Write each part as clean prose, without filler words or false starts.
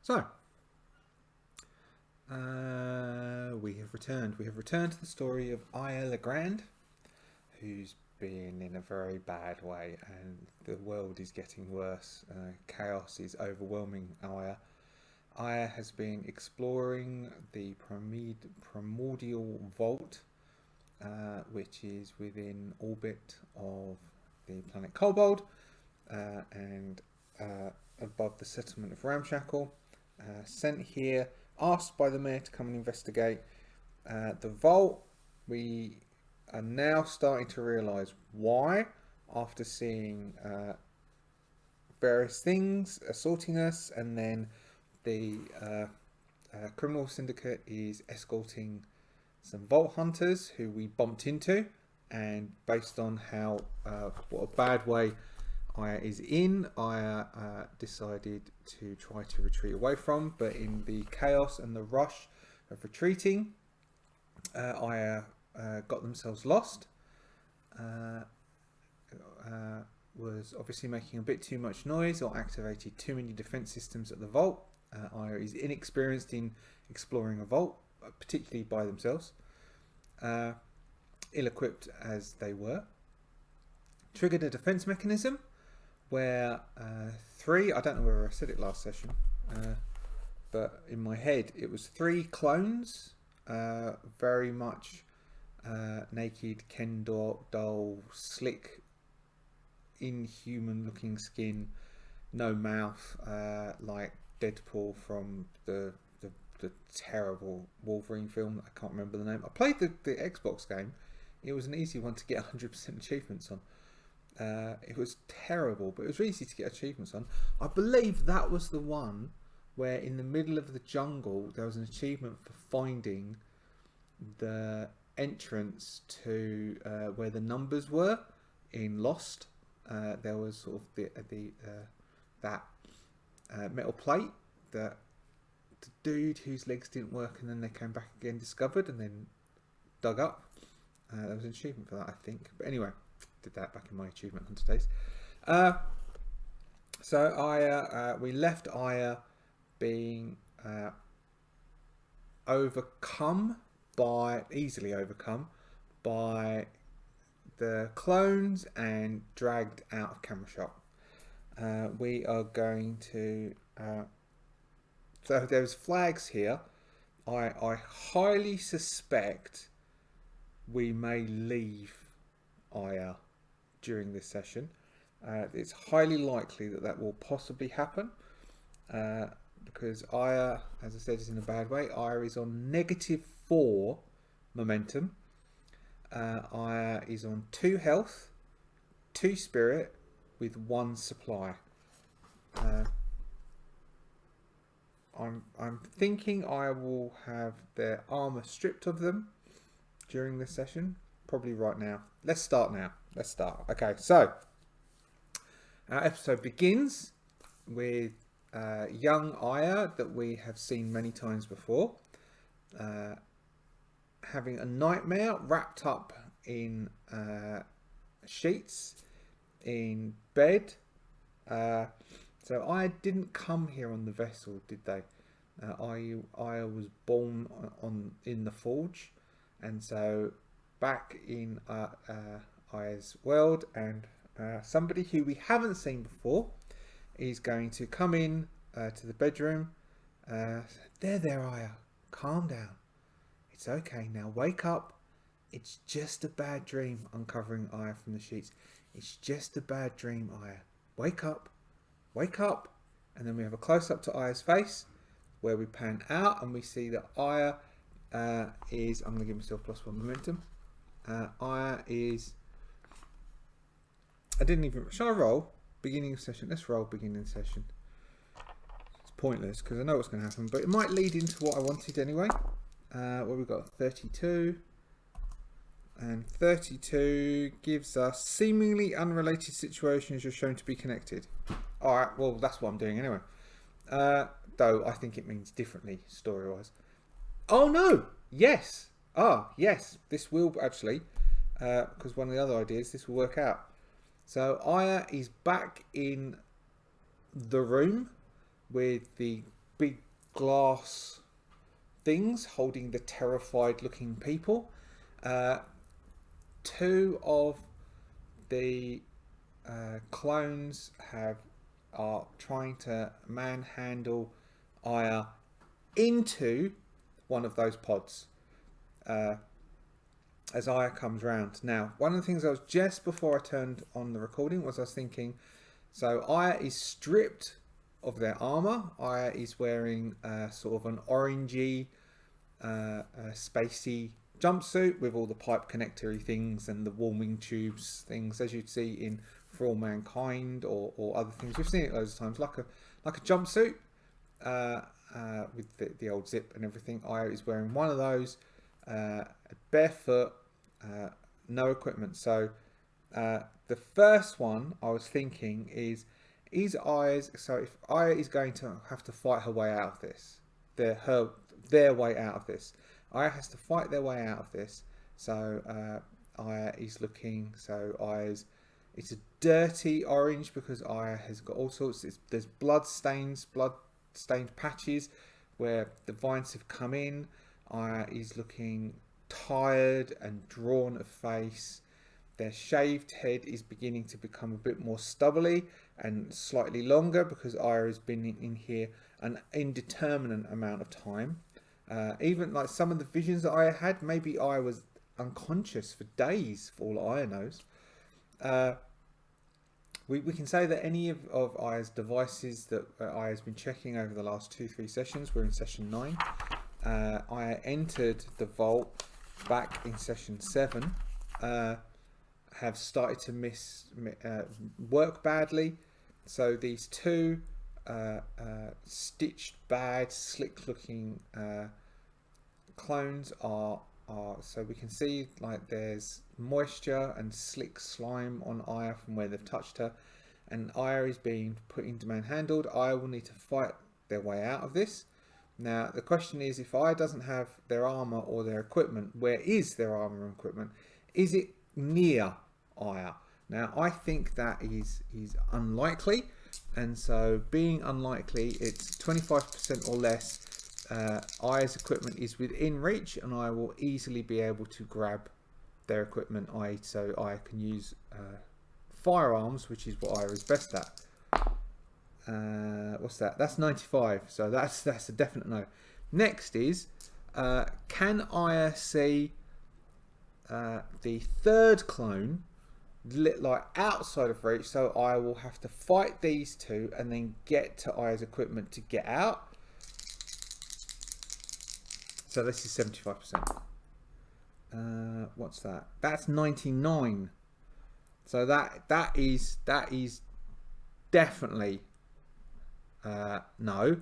So, we have returned. We have returned to the story of Aija Legrand, who's been in a very bad way, and the world is getting worse. Chaos is overwhelming Aija. Aija has been exploring the primordial vault, which is within orbit of the planet Kobold, and above the settlement of Ramshackle. Sent here, asked by the mayor to come and investigate the vault. We are now starting to realise why, after seeing various things assaulting us, and then the criminal syndicate is escorting some vault hunters who we bumped into, and based on how what a bad way Aija is in, Aija decided to try to retreat away from, but in the chaos and the rush of retreating, Aija got themselves lost, was obviously making a bit too much noise or activated too many defense systems at the vault. Aija is inexperienced in exploring a vault, particularly by themselves, ill-equipped as they were. Triggered a defense mechanism where three, I don't know whether I said it last session, but in my head it was three clones, very much naked, Ken doll, slick, inhuman looking skin, no mouth, like Deadpool from the terrible Wolverine film. I can't remember the name. I played the Xbox game. It was an easy one to get 100% achievements on. It was terrible, but it was easy to get achievements on. I believe that was the one where in the middle of the jungle there was an achievement for finding the entrance to where the numbers were in Lost. There was sort of that metal plate that the dude whose legs didn't work and then they came back again discovered and then dug up. There was an achievement for that, I think. But anyway, did that back in my achievement hunter days. So Aija, we left Aija being easily overcome by the clones and dragged out of camera shot. We are going to so there's flags here. I highly suspect we may leave Aija during this session. It's highly likely that will possibly happen, because Aija, as I said, is in a bad way. Aija is on -4 momentum. Aija is on 2 health, 2 spirit, with 1 supply. I'm thinking I will have their armor stripped of them during this session, probably right now. Let's start now. Okay, so our episode begins with young Aija that we have seen many times before, having a nightmare, wrapped up in sheets in bed. So Aija didn't come here on the vessel, did they? Aija was born in the forge, and so back in Aija's world, and somebody who we haven't seen before is going to come in to the bedroom. There, Aija, calm down. It's okay now. Wake up. It's just a bad dream. Uncovering Aija from the sheets. It's just a bad dream, Aija. Wake up. Wake up. And then we have a close up to Aya's face, where we pan out and we see that Aija is. I'm going to give myself +1 momentum. Aija is. I didn't even. Shall I roll? Beginning of session. Let's roll beginning of session. It's pointless because I know what's going to happen, but it might lead into what I wanted anyway. Well, we've got 32. And 32 gives us seemingly unrelated situations you're shown to be connected. Alright, well, that's what I'm doing anyway. Though I think it means differently story-wise. Oh no! Yes! Yes, this will actually, because one of the other ideas, this will work out. So Aija is back in the room with the big glass things holding the terrified looking people. Two of the clones are trying to manhandle Aija into one of those pods as Aija comes round. Now, one of the things I was just before I turned on the recording was I was thinking, so Aija is stripped of their armor. Aija is wearing sort of an orangey, spacey jumpsuit with all the pipe connectory things and the warming tubes things, as you'd see in For All Mankind or other things. We've seen it loads of times, like a jumpsuit with the old zip and everything. Aija is wearing one of those, barefoot, no equipment. So the first one I was thinking is Aija's. So if Aija is going to have to fight her way out of this, their way out of this. Aija has to fight their way out of this. So Aija is looking. So Aija's. It's a dirty orange because Aija has got all sorts. There's blood stained patches where the vines have come in. Aija is looking tired and drawn of face. Their shaved head is beginning to become a bit more stubbly and slightly longer because Aija has been in here an indeterminate amount of time. Even like some of the visions that Aija had, maybe Aija was unconscious for days, for all Aija knows. We can say that any of Aija's devices that Aija's been checking over the last 2-3 sessions, we're in session 9. Aija entered the vault back in session 7. Have started to work badly. So these two stitched, bad, slick-looking clones are. So we can see like there's moisture and slick slime on Aija from where they've touched her, and Aija is being put into manhandled. Aija will need to fight their way out of this. Now the question is, if Aija doesn't have their armor or their equipment, where is their armor and equipment? Is it near Aija? Now I think that is unlikely, and so being unlikely, it's 25% or less. Aija's equipment is within reach, and I will easily be able to grab their equipment. So I can use firearms, which is what Aija is best at. What's that? That's 95. So that's a definite no. Next is, can Aija see the third clone like outside of reach? So I will have to fight these two and then get to Aija's equipment to get out. So this is 75%. What's that? That's 99. So that is definitely no.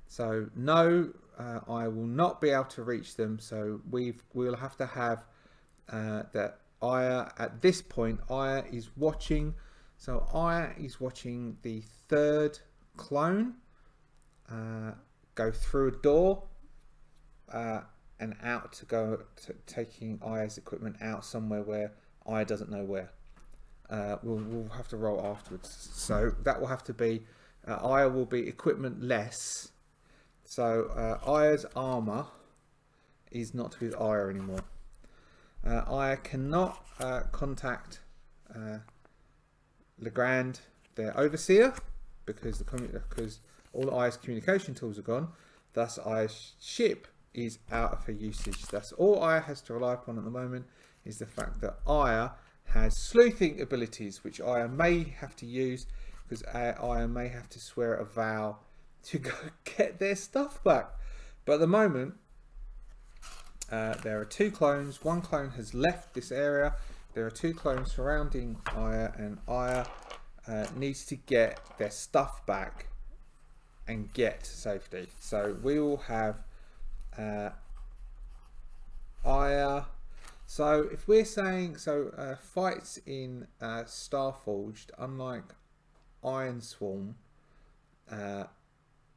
So no, I will not be able to reach them. So we'll have to have that Aija at this point. Aija is watching. So Aija is watching the third clone go through a door. And out to go to taking Aija's equipment out somewhere where Aija doesn't know where. We'll have to roll afterwards. So that will have to be Aija will be equipment less. So Aija's armor is not with Aija anymore. Aija cannot contact Legrand, their overseer, because all Aija's communication tools are gone. Thus, Aija's ship is out of her usage. That's all Aija has to rely upon at the moment, is the fact that Aija has sleuthing abilities, which Aija may have to use because Aija may have to swear a vow to go get their stuff back. But at the moment, there are two clones. One clone has left this area. There are two clones surrounding Aija, and Aija needs to get their stuff back and get to safety. So we will have Aija. So if we're saying fights in Starforged, unlike Ironsworn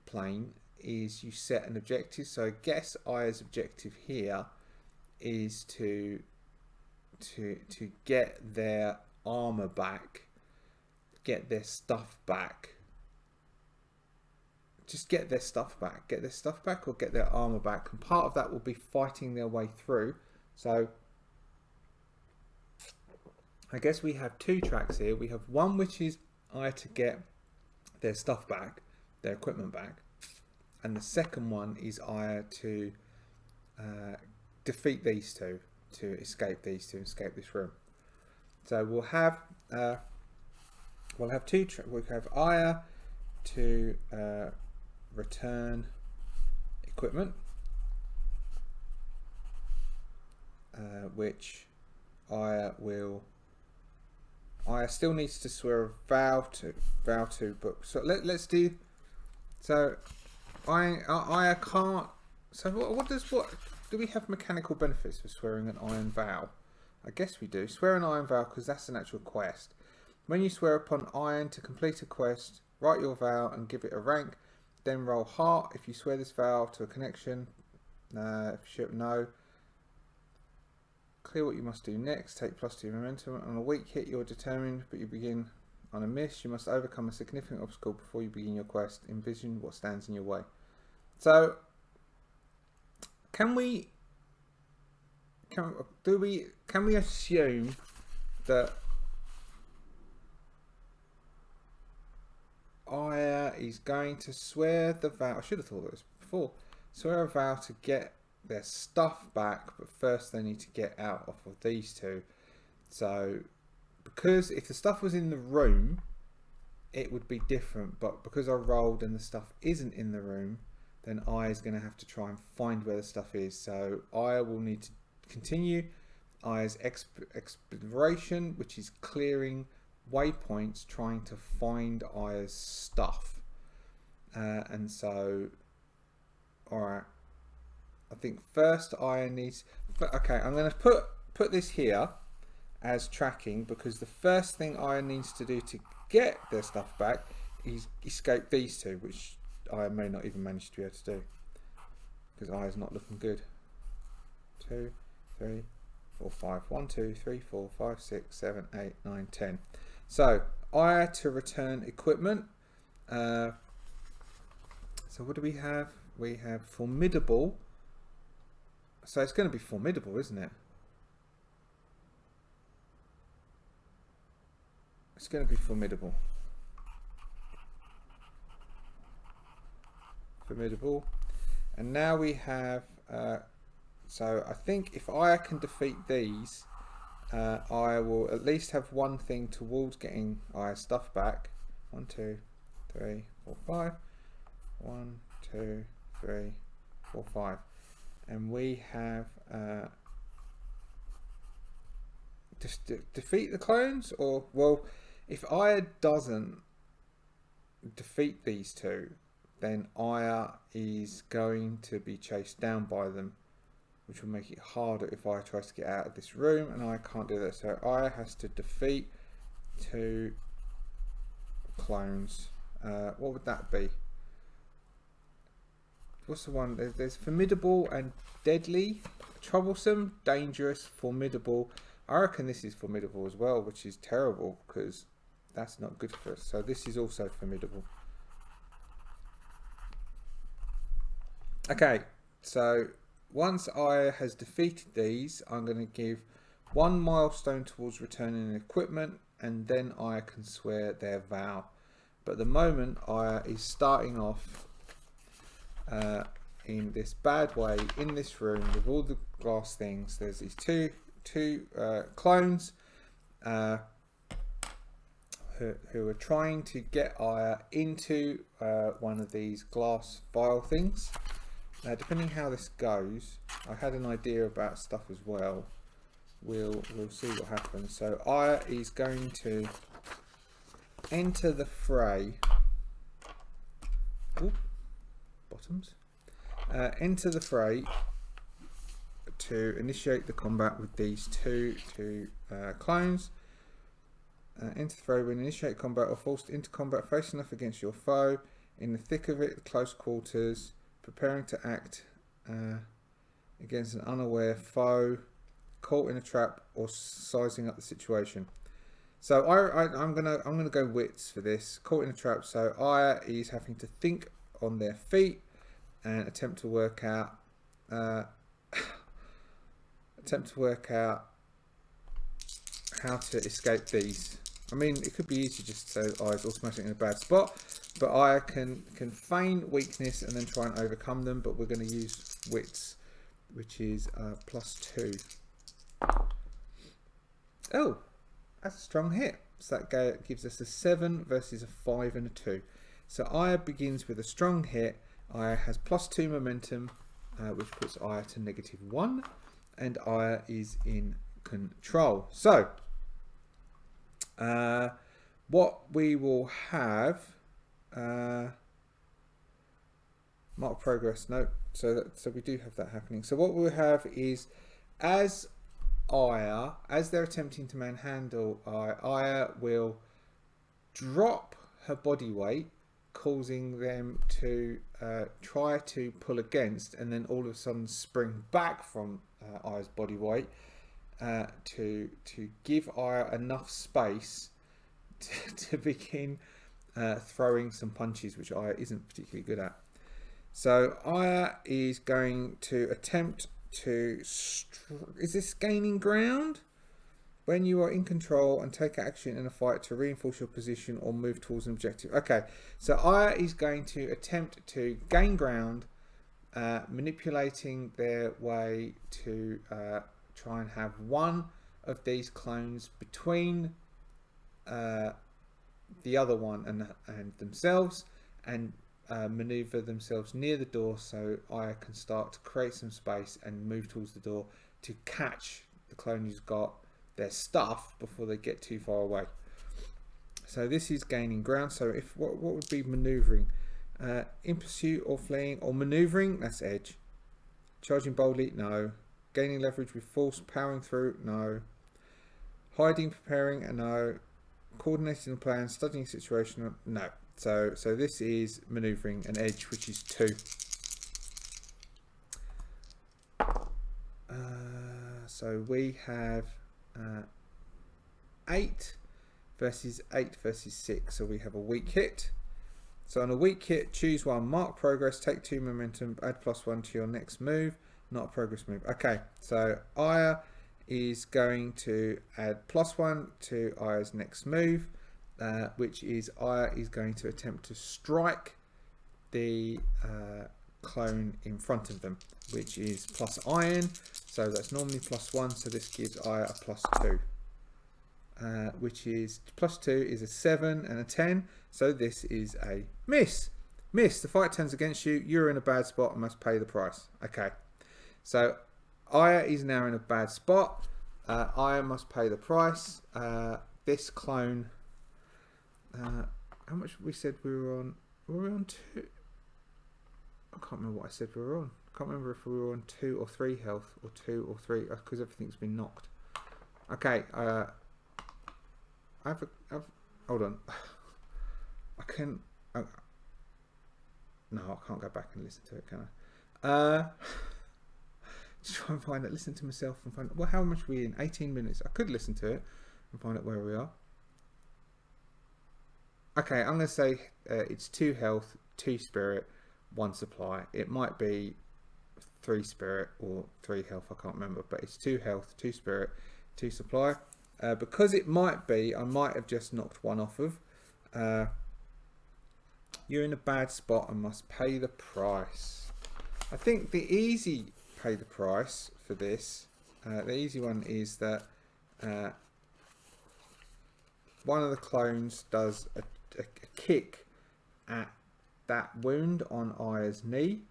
plane, is you set an objective. So I guess Aija's objective here is to get their armor back, get their stuff back, just get their stuff back. Get their stuff back or get their armor back. And part of that will be fighting their way through. So I guess we have two tracks here. We have one which is Aija to get their stuff back, their equipment back. And the second one is Aija to defeat these two, to escape these two, escape this room. So we'll have two. We have Aija to return equipment, which Aija still needs to swear a vow to, but so let's do. So Aija can't. So what do we have mechanical benefits for swearing an iron vow? I guess we do. Swear an iron vow because that's an actual quest. When you swear upon iron to complete a quest, write your vow and give it a rank. Then roll heart if you swear this vow to a connection. If you no. Clear what you must do next. Take +2 momentum. On a weak hit, you're determined, but you begin on a miss. You must overcome a significant obstacle before you begin your quest. Envision what stands in your way. So, can we assume that Aija is going to swear the vow? I should have thought of this before. Swear a vow to get their stuff back, but first they need to get out of these two. So, because if the stuff was in the room, it would be different. But because I rolled and the stuff isn't in the room, then Aija is going to have to try and find where the stuff is. So Aija will need to continue Aija's exploration, which is clearing waypoints, trying to find Aija's stuff. And so, alright. I think first Aija needs... Okay, I'm going to put this here as tracking, because the first thing Aija needs to do to get their stuff back is escape these two, which I may not even manage to be able to do, because Aija's not looking good. 2, 3, 4, 5. 1, 2, 3, 4, 5, 6, 7, 8, 9, 10. So Aija to return equipment. So what do we have? We have formidable. So it's going to be formidable, isn't it? It's going to be formidable. Formidable. And now we have, so I think if Aija can defeat these, I will at least have one thing towards getting Aija's stuff back. 1, 2, 3, 4, 5. 1, 2, 3, 4, 5. And we have just defeat the clones, or, well, if Aija doesn't defeat these two, then Aija is going to be chased down by them, which will make it harder if Aija tries to get out of this room, and I can't do that. So Aija has to defeat 2 clones. What would that be? What's the one? There's formidable and deadly, troublesome, dangerous, formidable. I reckon this is formidable as well, which is terrible because that's not good for us. So this is also formidable. Okay, so once Aija has defeated these, I'm going to give 1 milestone towards returning equipment, and then Aija can swear their vow. But at the moment, Aija is starting off in this bad way in this room with all the glass things. There's these two clones who are trying to get Aija into one of these glass vial things. Depending how this goes, I had an idea about stuff as well. We'll see what happens. So Aija is going to enter the fray. Oop, bottoms. Enter the fray to initiate the combat with these two clones. Enter the fray when initiate combat or forced into combat facing off against your foe in the thick of it, close quarters, preparing to act against an unaware foe, caught in a trap, or sizing up the situation. So I'm gonna go wits for this. Caught in a trap. So Aija is having to think on their feet and attempt to work out how to escape these. I mean, it could be easy just to say Aya's automatically in a bad spot, but Aya can feign weakness and then try and overcome them. But we're going to use wits, which is +2. Oh, that's a strong hit. So that gives us a 7 versus a 5 and a 2. So Aya begins with a strong hit. Aya has +2 momentum, which puts Aya to -1, and Aya is in control. So what we will have, mark progress. No, so we do have that happening. So what we'll have is, as they're attempting to manhandle Aya will drop her body weight, causing them to try to pull against, and then all of a sudden spring back from Aya's body weight to give Aya enough space to begin throwing some punches, which Aya isn't particularly good at. So Aya is going to attempt to... is this gaining ground? When you are in control and take action in a fight to reinforce your position or move towards an objective. Okay, so Aya is going to attempt to gain ground, manipulating their way to try and have one of these clones between the other one and themselves, and maneuver themselves near the door so Aya can start to create some space and move towards the door to catch the clone who's got their stuff before they get too far away. So this is gaining ground. So if what would be maneuvering? In pursuit or fleeing or maneuvering, that's edge. Charging boldly, no. Gaining leverage with force, powering through, no. Hiding, preparing, no. Coordinating the plan, studying situation, no. So this is maneuvering and edge, which is 2. So we have 8 versus 6. So we have a weak hit. So on a weak hit, choose one, mark progress, take 2 momentum, add +1 to your next move. Not a progress move. Okay, so Aya is going to add +1 to Aya's next move, which is Aya is going to attempt to strike the clone in front of them, which is +iron. So that's normally +1. So this gives Aya a +2, which is +2 is a 7 and a 10. So this is a miss. Miss. The fight turns against you. You're in a bad spot and must pay the price. Okay. So Aya is now in a bad spot. Aya must pay the price. This clone. How much we said we were on? Were we on 2? I can't remember what I said we were on. I can't remember if we were on 2 or 3 health, or 2 or 3, because everything's been knocked. Okay. Hold on. I can. No, I can't go back and listen to it, can I? Just try and find it. Listen to myself and find. Well, how much are we in? 18 minutes. I could listen to it and find out where we are. Okay, I'm going to say it's 2 health, 2 spirit, 1 supply. It might be 3 spirit or 3 health. I can't remember, but it's 2 health, 2 spirit, 2 supply. Because it might be, I might have just knocked 1 off of. You're in a bad spot and must pay the price. I think the easy pay the price for this. The easy one is that one of the clones does a kick at that wound on Aya's knee,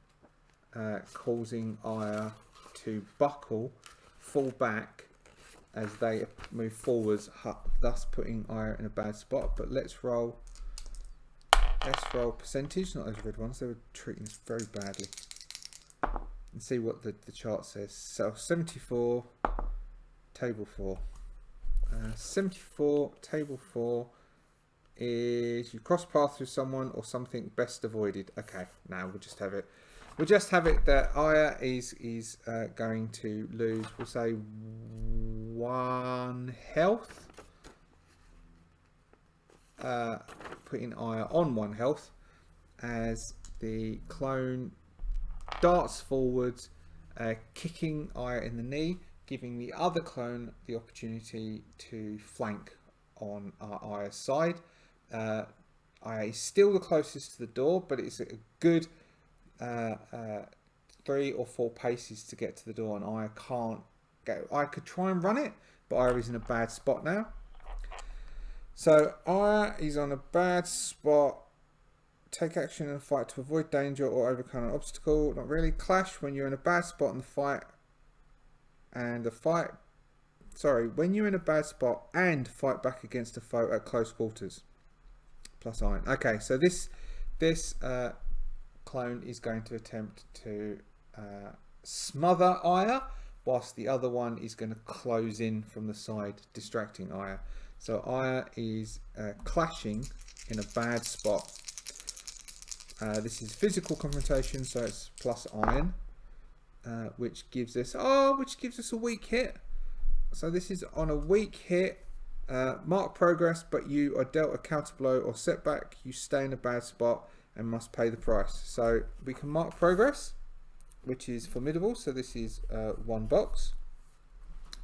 causing Aya to buckle, fall back as they move forwards, thus putting Aya in a bad spot. But let's roll percentage, not those red ones. They were treating us very badly. And see what the chart says. So 74, table 4. 74, table 4 is you cross paths with someone or something best avoided. Okay, now we'll just have it. We'll just have it that Aya is going to lose, we'll say 1 health. Putting Aya on 1 health as the clone darts forwards, kicking Aija in the knee, giving the other clone the opportunity to flank on Aya's side. Aija is still the closest to the door, but it's a good 3 or 4 paces to get to the door, and Aija can't go. I could try and run it, but Aija is in a bad spot now. So Aija is on a bad spot. Take action in a fight to avoid danger or overcome an obstacle. Not really. Clash when you're in a bad spot in the fight. And the fight... Sorry, when you're in a bad spot and fight back against a foe at close quarters. Plus iron. Okay, so this clone is going to attempt to smother Aija, whilst the other one is going to close in from the side, distracting Aija. So Aija is clashing in a bad spot. This is physical confrontation, so it's plus iron, which gives us a weak hit. So this is on a weak hit. Mark progress, but you are dealt a counter blow or setback. You stay in a bad spot and must pay the price. So we can mark progress, which is formidable. So this is 1 box,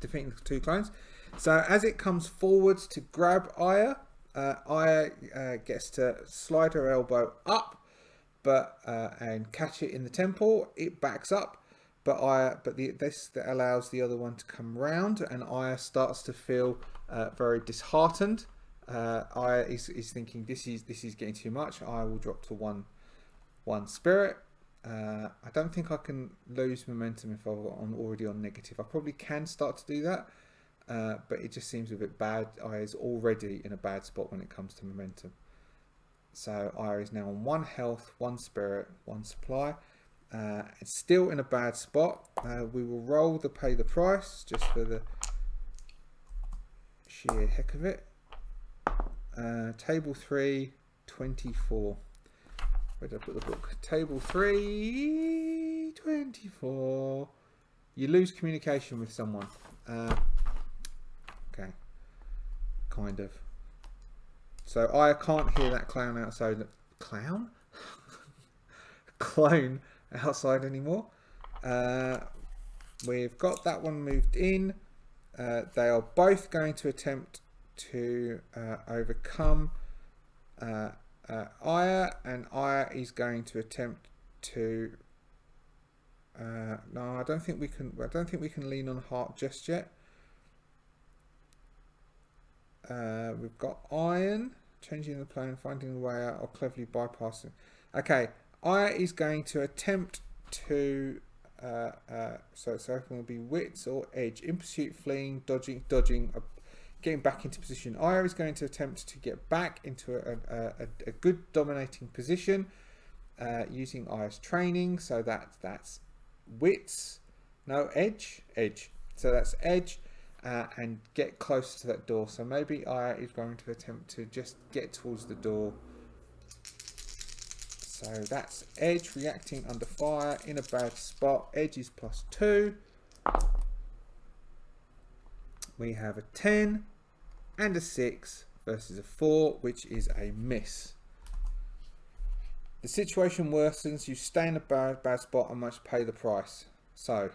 defeating the 2 clones. So as it comes forwards to grab Aija, Aija gets to slide her elbow up, and catch it in the temple. It backs up, this allows the other one to come round, and Aija starts to feel very disheartened. Aija is thinking this is getting too much. Aija will drop to one spirit. I don't think I can lose momentum if I'm already on negative. I probably can start to do that, but it just seems a bit bad. Aija is already in a bad spot when it comes to momentum. So Aija is now on 1 health, 1 spirit, 1 supply. It's still in a bad spot. We will roll the pay the price just for the sheer heck of it. Table 3, 24. Where did I put the book? Table 3, 24. You lose communication with someone. Okay. Kind of. So I can't hear that clown outside. Clown? Clone outside anymore. We've got that one moved in. They are both going to attempt to overcome Aija, and Aija is going to attempt to. No, I don't think we can. I don't think we can lean on heart just yet. We've got iron, changing the plan, finding the way out, or cleverly bypassing. Okay, Aija is going to attempt to. So it's going to be wits or edge, in pursuit, fleeing, dodging, getting back into position. Aija is going to attempt to get back into a good dominating position, using Aya's training. So that's wits, no edge. So that's edge. And get close to that door. So maybe Aija is going to attempt to just get towards the door. So that's edge, reacting under fire in a bad spot. Edge is +2. We have a 10 and a 6 versus a 4, which is a miss. The situation worsens. You stay in a bad spot and must pay the price. So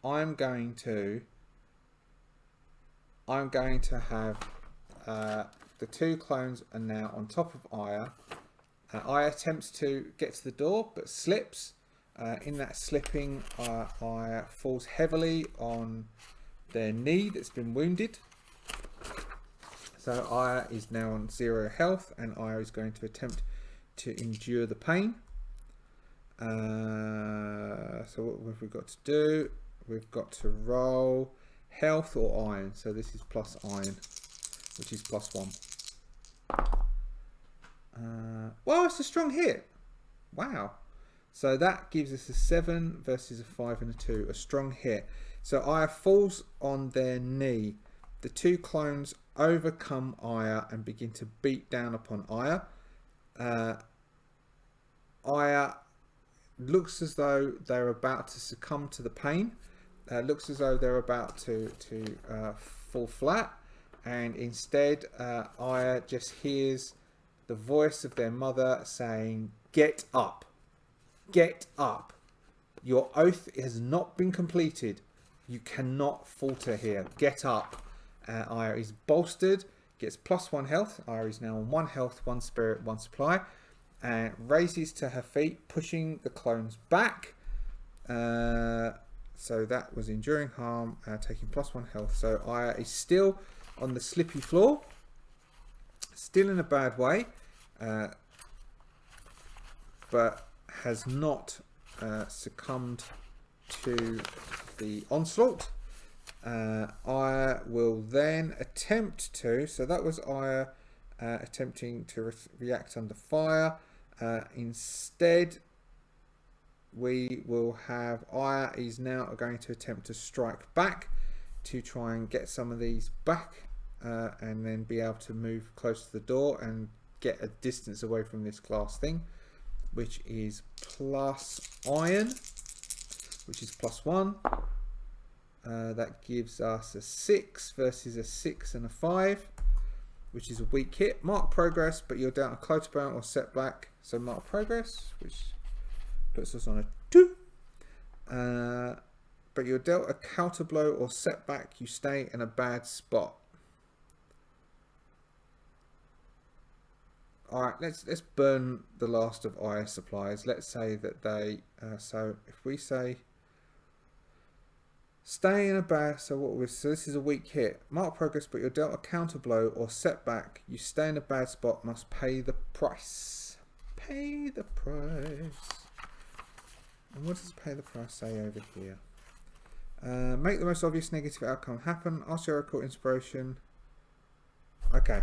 I'm going to have the 2 clones are now on top of Aija. Aija attempts to get to the door but slips. In that slipping, Aija falls heavily on their knee that's been wounded. So Aija is now on 0 health, and Aija is going to attempt to endure the pain. So what have we got to do? We've got to roll health or iron. So this is plus iron, which is +1. Well, it's a strong hit. Wow. So that gives us a 7 versus a 5 and a 2. A strong hit. So Aija falls on their knee. The 2 clones overcome Aija and begin to beat down upon Aija. Aija looks as though they're about to succumb to the pain. Looks as though they're about to fall flat, and instead Aija just hears the voice of their mother saying, "Get up. Get up. Your oath has not been completed. You cannot falter here. Get up." Aija is bolstered, gets +1 health. Aija is now on 1 health, 1 spirit, 1 supply, and raises to her feet, pushing the clones back. So that was enduring harm, taking +1 health. So Aija is still on the slippy floor, still in a bad way, but has not succumbed to the onslaught. Aija will then attempt to, so that was Aija attempting to react under fire. Instead, we will have Aija is now going to attempt to strike back to try and get some of these back, and then be able to move close to the door and get a distance away from this glass thing, which is plus iron, which is +1. That gives us a 6 versus a 6 and a 5, which is a weak hit. Mark progress, but you're down a counterbound or setback. So mark progress, which puts us on a 2. But you're dealt a counter blow or setback. You stay in a bad spot. All right, let's burn the last of Aija supplies. Let's say that they. So if we say stay in a bad. So what was? So this is a weak hit. Mark progress, but you're dealt a counter blow or setback. You stay in a bad spot. Must pay the price. Pay the price. And what does pay the price say over here? Make the most obvious negative outcome happen. Ask the Oracle inspiration. Okay.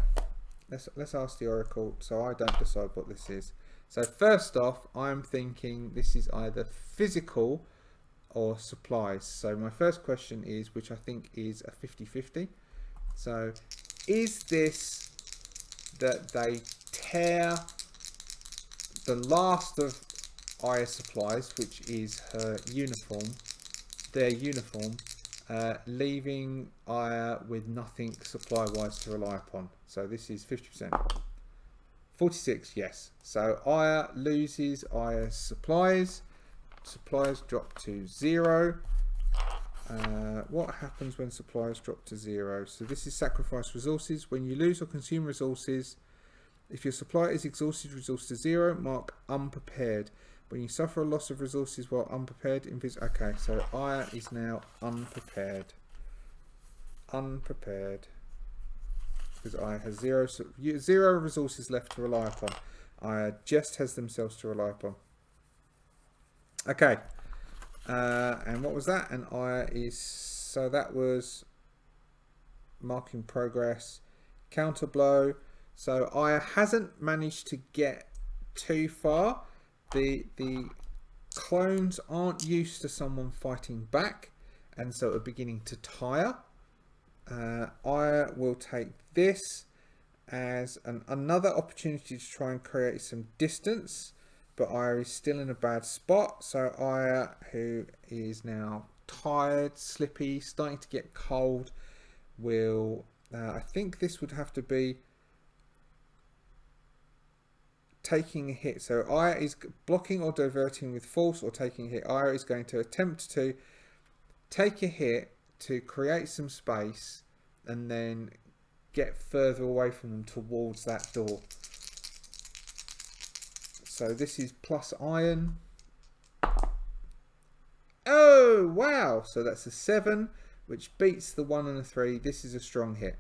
Let's ask the Oracle, so I don't decide what this is. So first off, I'm thinking this is either physical or supplies. So my first question is, which I think is a 50-50. So is this that they tear the last of Aija supplies, which is her uniform, their uniform, leaving Aija with nothing supply-wise to rely upon. So this is 50%. 46, yes. So Aija loses Aija's supplies. Supplies drop to 0. What happens when supplies drop to 0? So this is sacrifice resources. When you lose or consume resources, if your supply is exhausted, resource to 0, mark unprepared. When you suffer a loss of resources while unprepared, okay, so Aija is now unprepared. Unprepared. Because Aija has 0 resources left to rely upon. Aija just has themselves to rely upon. Okay. And what was that? And Aija is... So that was marking progress. Counter blow. So Aija hasn't managed to get too far. The clones aren't used to someone fighting back, and so are beginning to tire. Aija will take this as another opportunity to try and create some distance, but Aija is still in a bad spot. So Aija, who is now tired, slippy, starting to get cold, will... I think this would have to be taking a hit. So Aija is blocking or diverting with force or taking a hit. Aija is going to attempt to take a hit to create some space and then get further away from them towards that door. So this is plus iron. Oh wow, so that's a 7, which beats the 1 and a 3. This is a strong hit.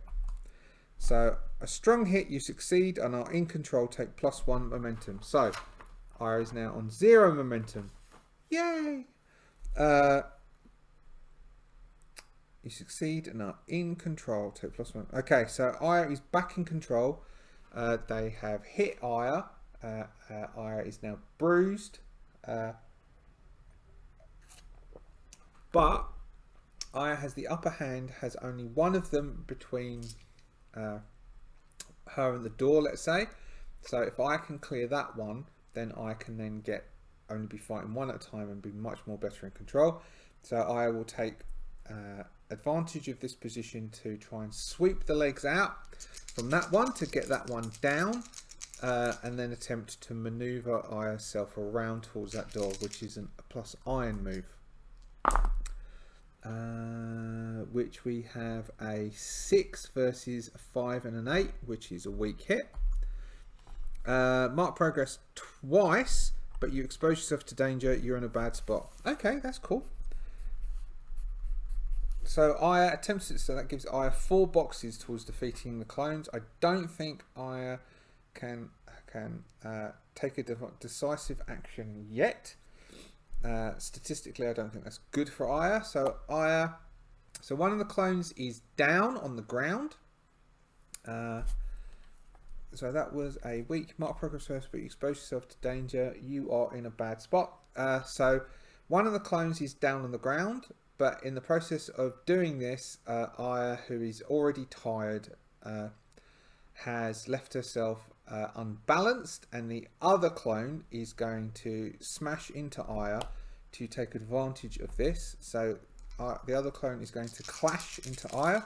So a strong hit, you succeed and are in control, take +1 momentum. So Aija is now on 0 momentum. Yay! You succeed and are in control, take +1. Okay, so Aija is back in control. They have hit Aija. Aija is now bruised. But Aija has the upper hand, has only one of them between her and the door, let's say. So if I can clear that one, then I can then only be fighting one at a time and be much more better in control. So I will take advantage of this position to try and sweep the legs out from that one to get that one down. and then attempt to maneuver herself around towards that door, which is a plus iron move. Which we have a 6 versus a 5 and an 8, which is a weak hit. Mark progress twice, but you expose yourself to danger. You're in a bad spot. Okay, that's cool. So Aija attempts it, so that gives Aija 4 boxes towards defeating the clones. I don't think Aija can take a decisive action yet. Statistically, I don't think that's good for Aija. So one of the clones is down on the ground. So that was a weak mark progress first, but you expose yourself to danger. You are in a bad spot. So one of the clones is down on the ground, but in the process of doing this, Aija, who is already tired, has left herself unbalanced, and the other clone is going to smash into Aija to take advantage of this. So the other clone is going to clash into Aija,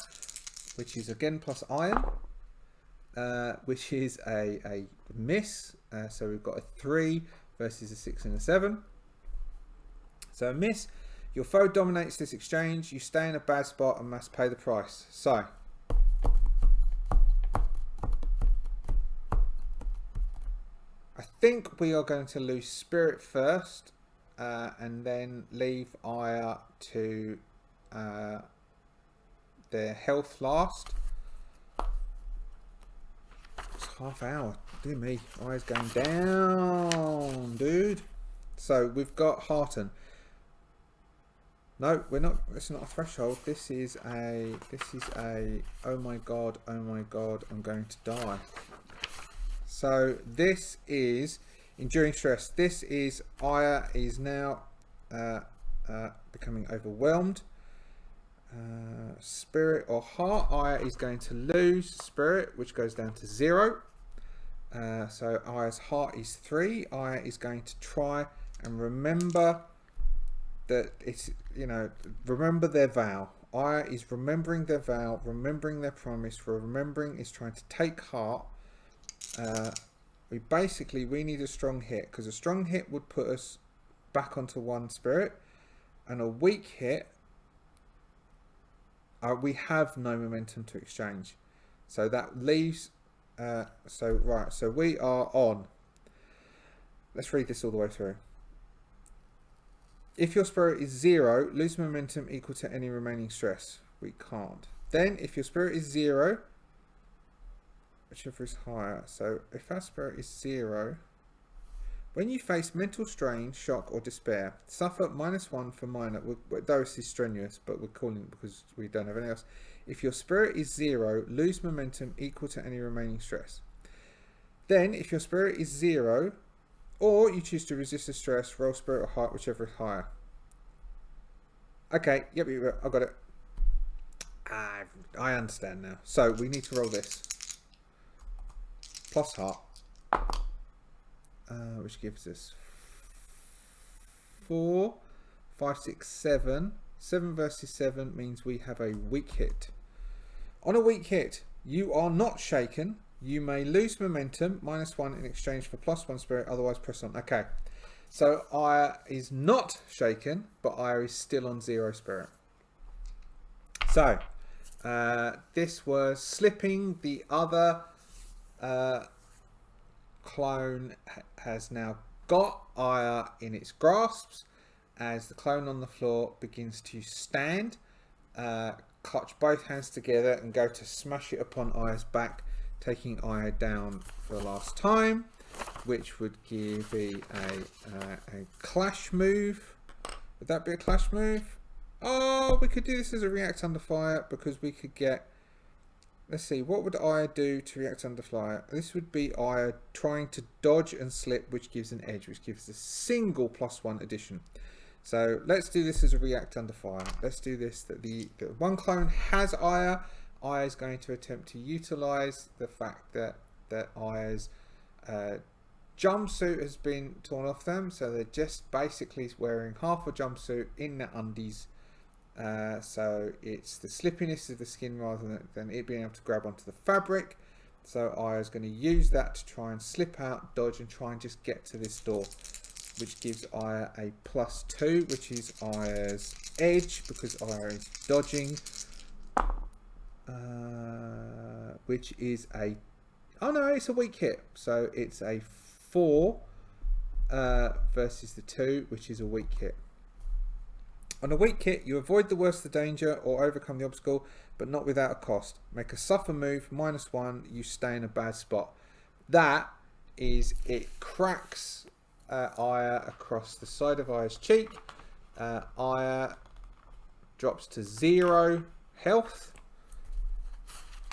which is again plus iron, which is a miss. So we've got a 3 versus a 6 and a 7. So a miss. Your foe dominates this exchange. You stay in a bad spot and must pay the price. So I think we are going to lose spirit first, and then leave Aija to their health last. It's half hour. Dear me, Aija's going down, dude. So we've got Hearten. No, we're not. It's not a threshold. This is a. Oh my god! Oh my god! I'm going to die. So this is enduring stress. This is Aija is now becoming overwhelmed. Spirit or heart. Aija is going to lose spirit, which goes down to 0. So Aya's heart is 3. Aija is going to try and remember that it's, remember their vow. Aija is remembering their vow, remembering their promise, remembering is trying to take heart. We need a strong hit, because a strong hit would put us back onto 1 spirit, and a weak hit, we have no momentum to exchange. So that leaves, so we are on. Let's read this all the way through. If your spirit is 0, lose momentum equal to any remaining stress. We can't. Then if your spirit is 0, whichever is higher. So if our spirit is 0, when you face mental strain, shock or despair, suffer -1 for minor. Though this is strenuous, but we're calling it because we don't have anything else. If your spirit is 0, lose momentum equal to any remaining stress. Then if your spirit is 0, or you choose to resist the stress, roll spirit or heart, whichever is higher. Okay, yep, I got it. I understand now. So we need to roll this. Plus heart. Which gives us 4, 5, 6, 7. 7 versus 7 means we have a weak hit. On a weak hit, you are not shaken. You may lose momentum, -1 in exchange for +1 spirit, otherwise press on. Okay, so Aija is not shaken, but Aija is still on 0 spirit. So, this was slipping. The other clone has now got Aija in its grasps as the clone on the floor begins to stand, clutch both hands together and go to smash it upon Aya's back, taking Aija down for the last time, which would give a clash move. Would that be a clash move? Oh, we could do this as a react under fire, because we could get, let's see, what would Aija do to react under fire? This would be Aija trying to dodge and slip, which gives an edge, which gives a single +1 addition. So let's do this as a react under fire. Let's do this. That the one clone has Aija. Aija is going to attempt to utilize the fact that Aya's jumpsuit has been torn off them, so they're just basically wearing half a jumpsuit in their undies. So it's the slippiness of the skin rather than it being able to grab onto the fabric. So Aya's going to use that to try and slip out, dodge, and try and just get to this door, which gives Aya a +2, which is Aya's edge, because Aya is dodging. Which is a... Oh no, it's a weak hit. So it's a 4 versus the 2, which is a weak hit. On a weak hit, you avoid the worst of the danger or overcome the obstacle, but not without a cost. Make a suffer move, -1, you stay in a bad spot. That is, it cracks Aya across the side of Aya's cheek. Aya drops to 0 health.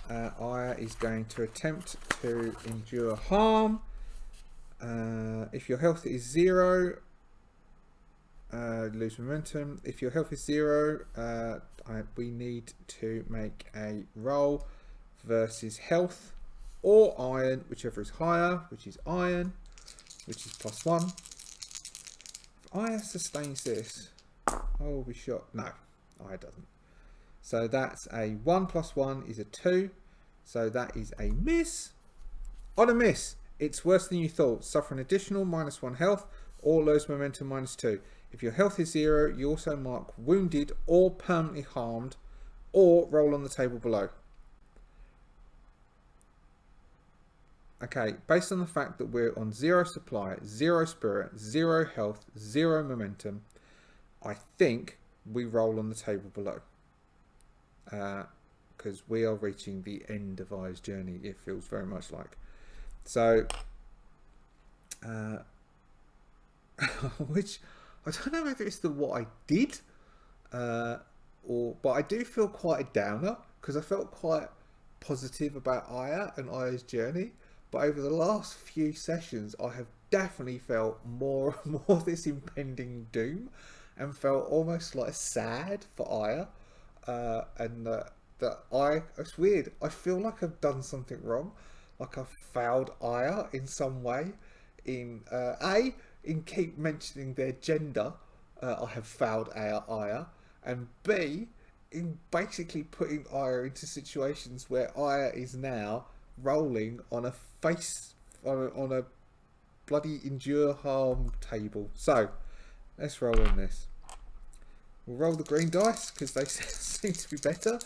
Aya is going to attempt to endure harm. If your health is 0, lose momentum. If your health is 0, we need to make a roll versus health or iron, whichever is higher, which is iron, which is +1. If Aya sustains this, I will be shot. No, Aya doesn't. So that's a 1 + 1 is a 2. So that is a miss. On a miss, it's worse than you thought. Suffer an additional -1 health or lose momentum -2. If your health is 0, you also mark wounded or permanently harmed or roll on the table below. Okay, based on the fact that we're on 0 supply, 0 spirit, 0 health, 0 momentum, I think we roll on the table below. Because we are reaching the end of Aya's journey, it feels very much like. So, which, I don't know whether it's what I did, but I do feel quite a downer, because I felt quite positive about Aya and Aya's journey. But over the last few sessions, I have definitely felt more and more this impending doom, and felt almost like sad for Aya. It's weird. I feel like I've done something wrong, like I've failed Aya in some way. In keep mentioning their gender, I have failed Aya, and B, in basically putting Aya into situations where Aya is now rolling on a on a bloody endure harm table. So let's roll on this. We'll roll the green dice because they seem to be better.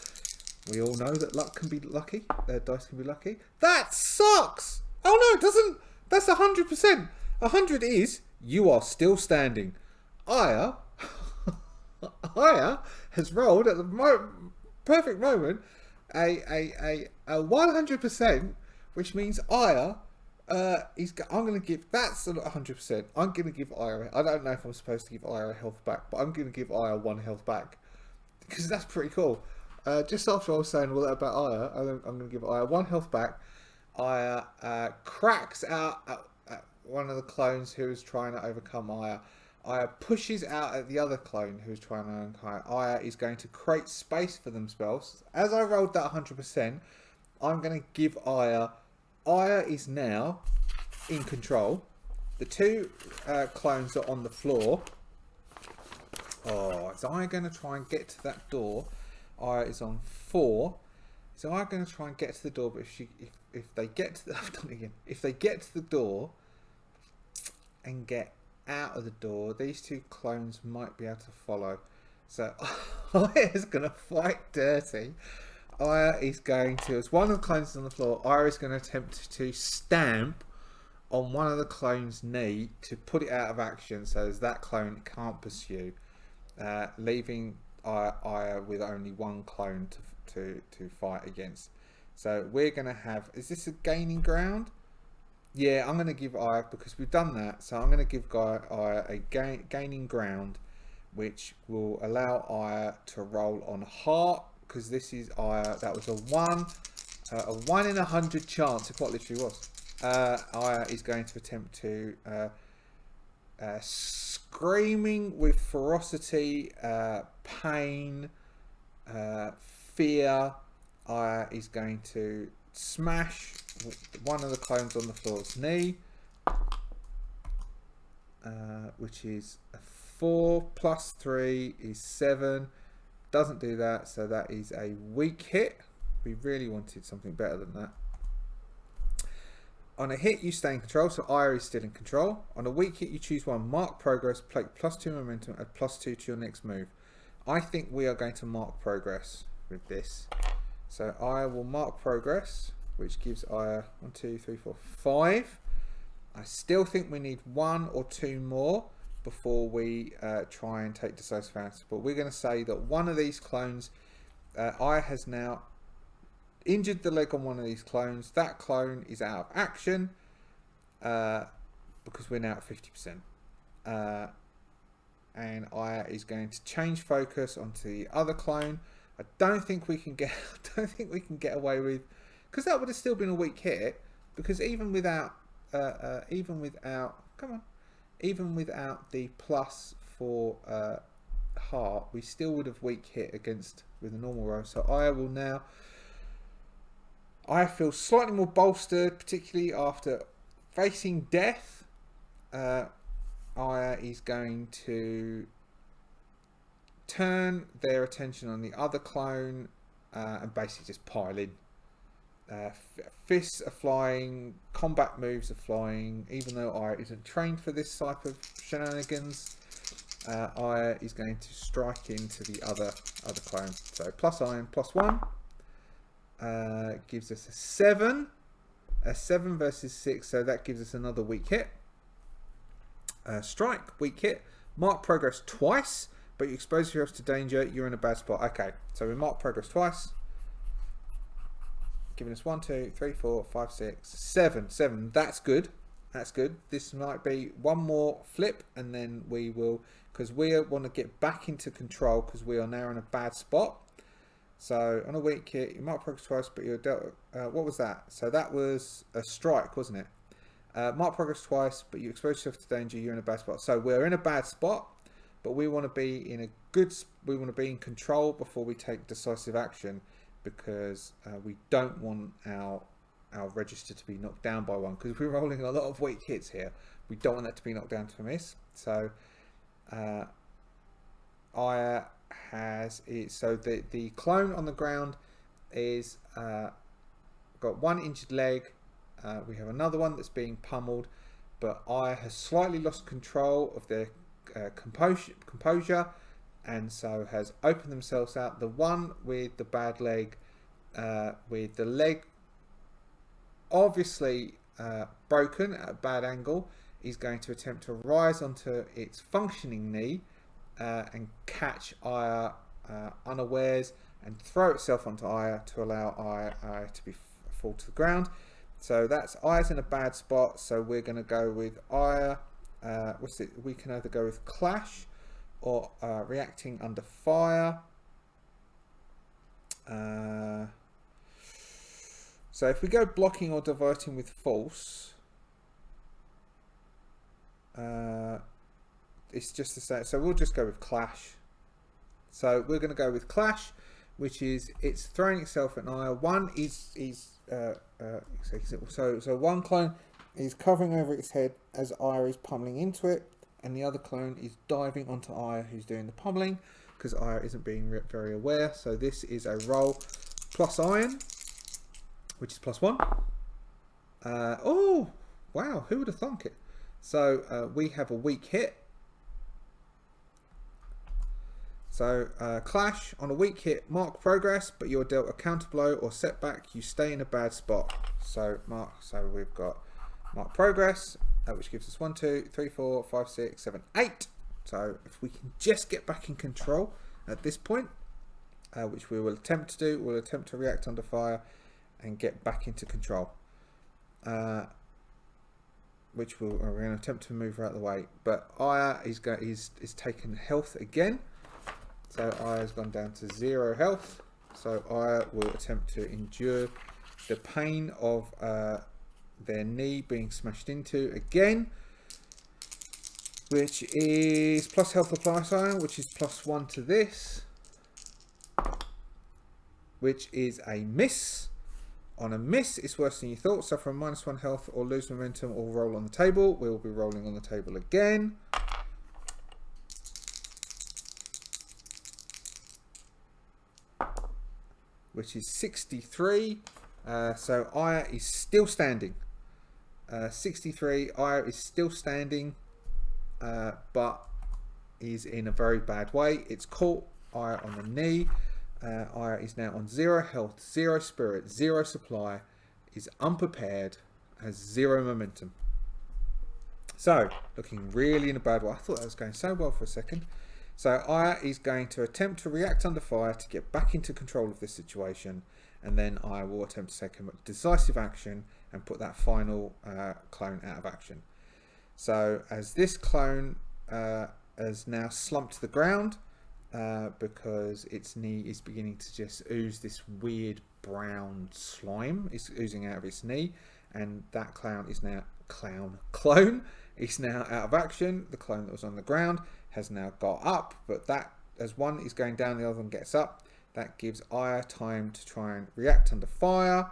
We all know that luck can be lucky. Dice can be lucky. That sucks! Oh no, it doesn't. That's 100%. 100 is you are still standing. Aya has rolled at the perfect moment a 100%, which means Aya I'm going to give, that's 100%. I'm going to give Aya, I don't know if I'm supposed to give Aya a health back, but I'm going to give Aya 1 health back, because that's pretty cool. Just after I was saying all that about Aya, I'm going to give Aya 1 health back. Aya cracks out at one of the clones who is trying to overcome Aya. Aya pushes out at the other clone who's trying to overcome Aya. Is going to create space for themselves. As I rolled that 100%, I'm going to give Aya is now in control. The 2 clones are on the floor. Oh, is Aya going to try and get to that door? Aya is on 4. So I'm going to try and get to the door, but if they get to the, I've done it again. If they get to the door and get out of the door, these 2 clones might be able to follow. So Aya is going to fight dirty. Aya is going to, as one of the clones is on the floor, Aya is going to attempt to stamp on one of the clones' knee to put it out of action, so as that clone can't pursue, leaving Aya with only 1 clone to fight against. So we're going to have, is this a gaining ground? Yeah, I'm going to give Aya, because we've done that, so I'm going to give Aya a gaining ground, which will allow Aya to roll on heart, because this is Aya, that was a 1 in 100 chance, it quite literally was. Aya is going to attempt to, screaming with ferocity, pain, fear, Aya is going to smash one of the clones on the floor's knee, which is a 4 plus 3 is 7. Doesn't do that, so that is a weak hit. We really wanted something better than that. On a hit, you stay in control, so Aija is still in control. On a weak hit, you choose one. Mark progress, plate +2 momentum, add +2 to your next move. I think we are going to mark progress with this. So I will mark progress, which gives Aija 1, 2, 3, 4, 5. I still think we need 1 or 2 more before we try and take decisive answer. But we're going to say that one of these clones, Aija has now injured the leg on one of these clones. That clone is out of action because we're now at 50%. And Aija is going to change focus onto the other clone. I don't think we can get. I don't think we can get away with, because that would have still been a weak hit. Because even without the plus for heart, we still would have weak hit against with a normal roll. So Aija will now. I feel slightly more bolstered, particularly after facing death. Aija is going to turn their attention on the other clone and basically just pile in. Fists are flying, combat moves are flying. Even though Aija isn't trained for this type of shenanigans, Aija is going to strike into the other clone. So plus iron, +1. Gives us a 7 versus 6, so that gives us another weak hit. Strike, weak hit. Mark progress twice, but you expose yourself to danger, you're in a bad spot. Okay, so we mark progress twice, giving us 1, 2, 3, 4, 5, 6, 7. That's good. This might be one more flip, and then we will, because we want to get back into control, because we are now in a bad spot. So on a weak hit, you mark progress twice, but you're dealt. What was that? So that was a strike, wasn't it? Mark progress twice, but you expose yourself to danger. You're in a bad spot. So we're in a bad spot, but we want to be in a good. We want to be in control before we take decisive action, because we don't want our register to be knocked down by one. Because we're rolling a lot of weak hits here. We don't want that to be knocked down to a miss. So Aija has it. So the clone on the ground is got one injured leg. We have another one that's being pummeled, but Aija has slightly lost control of their composure, and so has opened themselves out. The one with the bad leg, with the leg obviously broken at a bad angle, is going to attempt to rise onto its functioning knee and catch Aija unawares and throw itself onto Aija to allow Aija to fall to the ground. So that's Aija's in a bad spot. So we're going to go with Aija. What's it? We can either go with clash or reacting under fire. So if we go blocking or diverting with force, it's just the same. So we'll just go with clash. So we're going to go with clash, which is it's throwing itself at Aija. One so one clone is covering over its head as Aija is pummeling into it, and the other clone is diving onto Aija, who's doing the pummeling, because Aija isn't being very aware. So this is a roll plus iron, which is +1. Oh wow, who would have thunk it? So we have a weak hit. So clash, on a weak hit, mark progress, but you're dealt a counter blow or setback. You stay in a bad spot. So we've got mark progress, which gives us 1, 2, 3, 4, 5, 6, 7, 8. So if we can just get back in control at this point, which we will attempt to do, we'll attempt to react under fire and get back into control. Which we're going to attempt to move her out of the way. But Aija is taking health again. So Aija's gone down to 0 health. So Aija will attempt to endure the pain of their knee being smashed into again, which is plus health or plus iron, which is +1 to this, which is a miss. On a miss, it's worse than you thought. Suffer a -1 health or lose momentum or roll on the table. We will be rolling on the table again. Which is 63. So Aija is still standing. 63. Aija is still standing, but is in a very bad way. It's caught Aija on the knee. Aija is now on 0 health, 0 spirit, 0 supply, is unprepared, has 0 momentum. So, looking really in a bad way. I thought that was going so well for a second. So Aija is going to attempt to react under fire to get back into control of this situation, and then I will attempt to take a decisive action and put that final clone out of action. So as this clone has now slumped to the ground because its knee is beginning to just ooze this weird brown slime. It's oozing out of its knee, and that clone is now is now out of action. The clone that was on the ground has now got up, but that, as one is going down, the other one gets up. That gives Aija time to try and react under fire.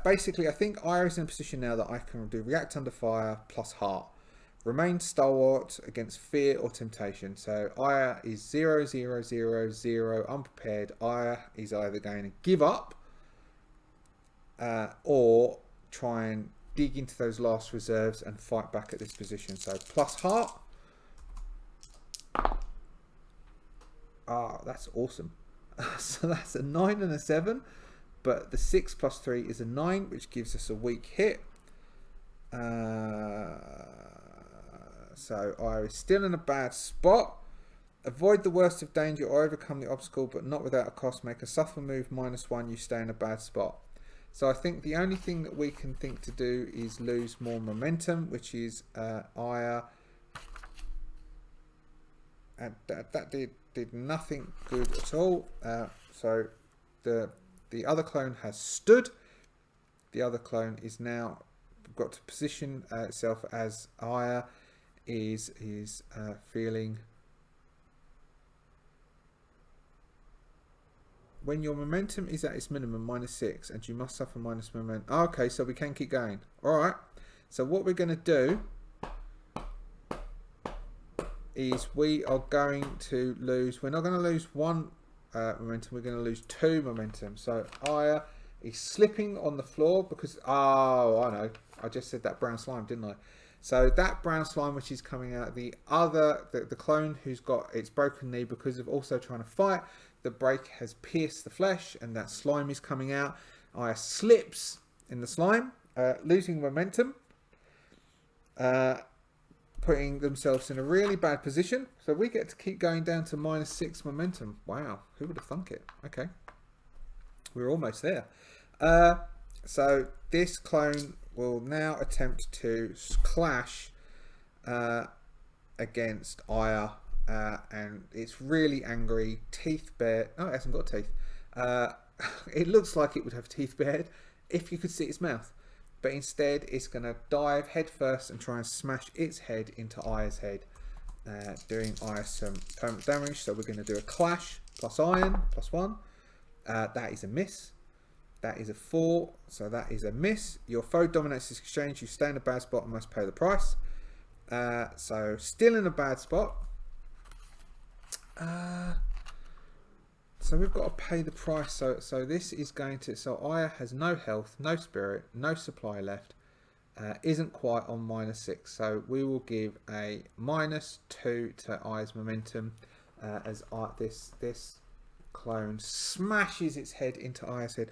Basically, I think Aija is in a position now that I can do react under fire plus heart. Remain stalwart against fear or temptation. So Aija is 0, 0, 0, 0, unprepared. Aija is either going to give up or try and dig into those last reserves and fight back at this position. So plus heart. Ah, that's awesome. So that's a 9 and a 7, but the 6 plus 3 is a 9, which gives us a weak hit. So I is still in a bad spot. Avoid the worst of danger or overcome the obstacle, but not without a cost. Make a suffer move -1. You stay in a bad spot. So I think the only thing that we can think to do is lose more momentum, which is Aija. And that did nothing good at all. So the other clone has stood. The other clone is now got to position itself as Aija is feeling. When your momentum is at its minimum, -6, and you must suffer minus momentum. Oh, okay, so we can keep going. Alright, so what we're going to do is we are going to lose, we're not going to lose 1 momentum, we're going to lose 2 momentum. So Aija is slipping on the floor because, oh, I know, I just said that brown slime, didn't I? So that brown slime which is coming out, the clone who's got its broken knee because of also trying to fight, the break has pierced the flesh and that slime is coming out. Aija slips in the slime, losing momentum, putting themselves in a really bad position. So we get to keep going down to -6 momentum. Wow, who would have thunk it? Okay, we're almost there. So this clone will now attempt to clash against Aija. And it's really angry, teeth bared. Oh, it hasn't got teeth. It looks like it would have teeth bared if you could see its mouth, but instead it's going to dive head first and try and smash its head into Aija's head, doing Aija some permanent damage. So we're going to do a clash plus iron plus 1. That is a miss. That is a 4, so that is a miss. Your foe dominates this exchange. You stay in a bad spot and must pay the price. So still in a bad spot. So we've got to pay the price. So this is going to. So Aija has no health, no spirit, no supply left. Isn't quite on -6. So we will give a -2 to Aija's momentum as this clone smashes its head into Aija's head.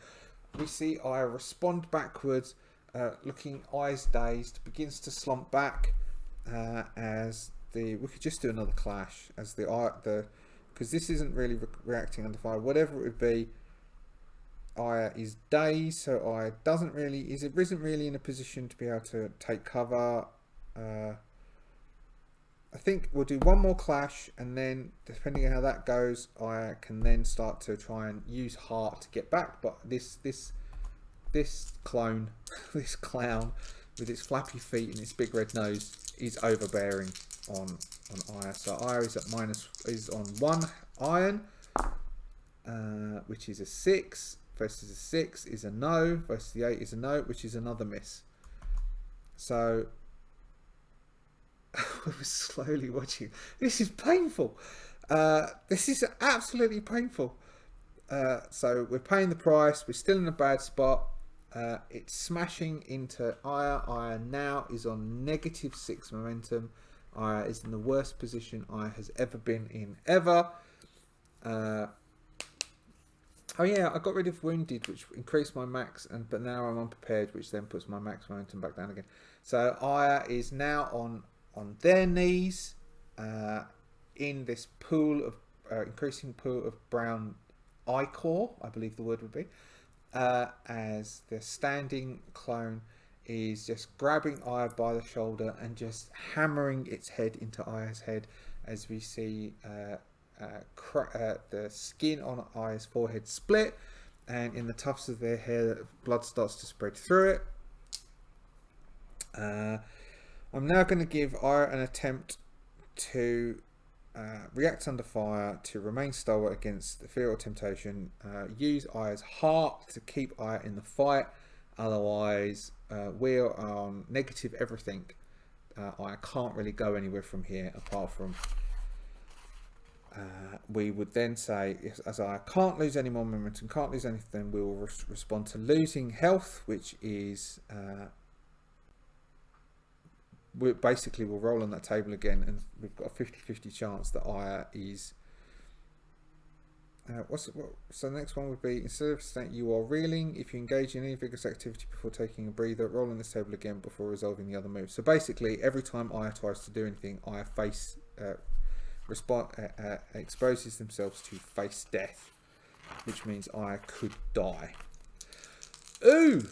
We see Aija respond backwards, looking eyes dazed, begins to slump back as. We could just do another clash as because this isn't really reacting under fire. Whatever it would be, Aija is dazed, so Aija isn't really in a position to be able to take cover. I think we'll do one more clash, and then depending on how that goes, I can then start to try and use heart to get back. But this clone, this clown with its flappy feet and its big red nose is overbearing on Aija. So Aija is on 1 iron, which is a 6 versus a 6 is a no, versus the 8 is a no, which is another miss. So we're slowly watching. This is painful. This is absolutely painful. So we're paying the price. We're still in a bad spot. It's smashing into Aija. Aija now is on -6 momentum. Aija is in the worst position Aija has ever been in ever. Oh yeah, I got rid of wounded, which increased my max, but now I'm unprepared, which then puts my max momentum back down again. So Aija is now on their knees in this pool of increasing pool of brown ichor, I believe the word would be, as the standing clone is just grabbing Aija by the shoulder and just hammering its head into Aya's head, as we see the skin on Aya's forehead split, and in the tufts of their hair blood starts to spread through it. I'm now going to give Aija an attempt to react under fire, to remain stalwart against the fear or temptation. Use Aya's heart to keep Aija in the fight, otherwise we're on negative everything. I can't really go anywhere from here apart from we would then say, as I can't lose any more momentum, can't lose anything, we will respond to losing health, which is we'll roll on that table again, and we've got a 50-50 chance that Aija is so the next one would be, instead of saying you are reeling, if you engage in any vigorous activity before taking a breather, roll on this table again before resolving the other move. So basically every time Aija tries to do anything, Aija exposes themselves to face death, which means I could die. Ooh,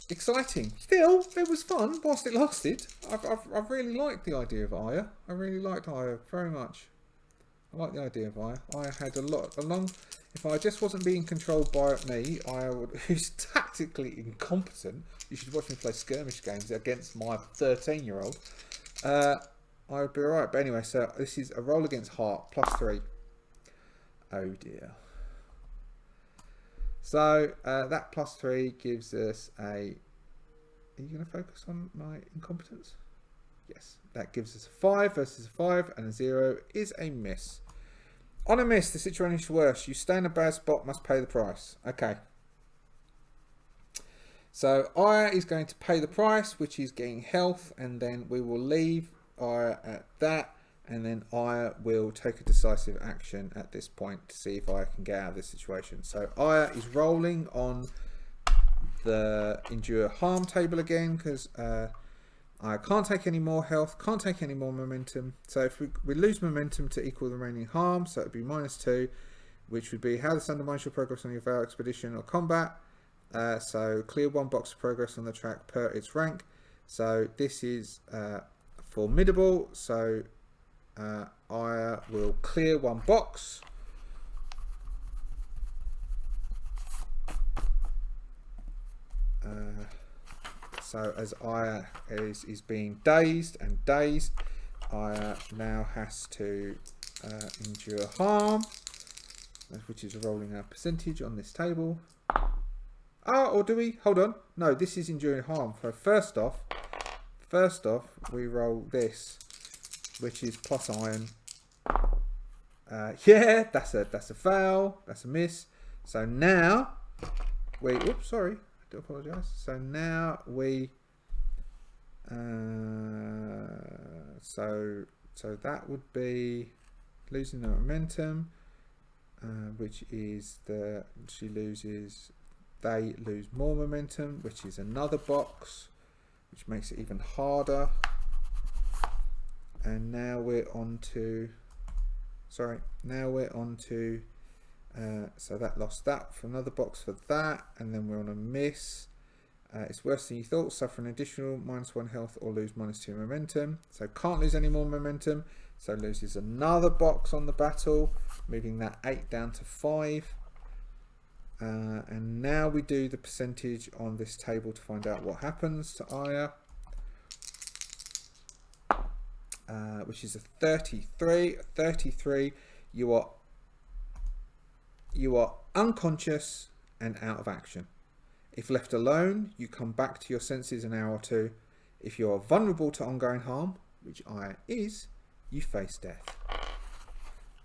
exciting! Still, it was fun whilst it lasted. I've really liked the idea of Aija. I really liked Aija very much. I like the idea of Aija. Aija had a long. If I just wasn't being controlled by me, who's tactically incompetent. You should watch me play skirmish games against my 13-year-old. I would be alright. But anyway, so this is a roll against heart, +3. Oh dear. So that +3 gives us a... Are you going to focus on my incompetence? Yes. That gives us a 5 versus a 5, and a 0 is a miss. On a miss, the situation is worse. You stay in a bad spot, must pay the price. Okay. So Aija is going to pay the price, which is getting health, and then we will leave Aija at that, and then Aija will take a decisive action at this point to see if Aija can get out of this situation. So Aija is rolling on the endure harm table again, because I can't take any more health, can't take any more momentum. So if we lose momentum to equal the remaining harm, so it would be -2, which would be how this undermines your progress on your Vow expedition or combat. So clear 1 box of progress on the track per its rank. So this is formidable. So I will clear 1 box. So as Aija is being dazed, Aija now has to endure harm, which is rolling a percentage on this table. Or do we? Hold on. No, this is enduring harm. So first off, we roll this, which is plus iron. Yeah, that's a fail. That's a miss. So now we. Oops, sorry. I do apologise. So now we. So that would be losing the momentum, which is they lose more momentum, which is another box, which makes it even harder. And now we're on to. So that lost that for another box for that, and then we're on a miss. It's worse than you thought. Suffer an additional -1 health or lose -2 momentum. So can't lose any more momentum. So loses another box on the battle, moving that 8 down to 5. And now we do the percentage on this table to find out what happens to Aija, which is a 33. 33. You are unconscious and out of action. If left alone, you come back to your senses an hour or 2. If you are vulnerable to ongoing harm, which Aija is, you face death.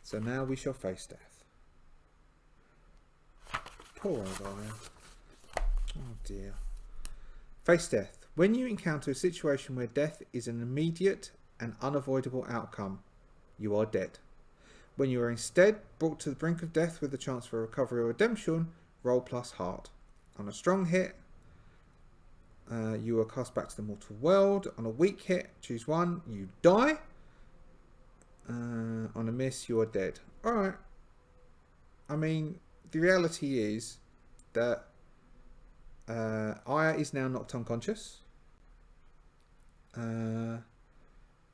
So now we shall face death. Poor old Aija. Oh dear. Face death. When you encounter a situation where death is an immediate and unavoidable outcome, you are dead. When you are instead brought to the brink of death with a chance for recovery or redemption, roll plus heart. On a strong hit, you are cast back to the mortal world. On a weak hit, choose one, you die. On a miss, you are dead. Alright. I mean, the reality is that Aija is now knocked unconscious.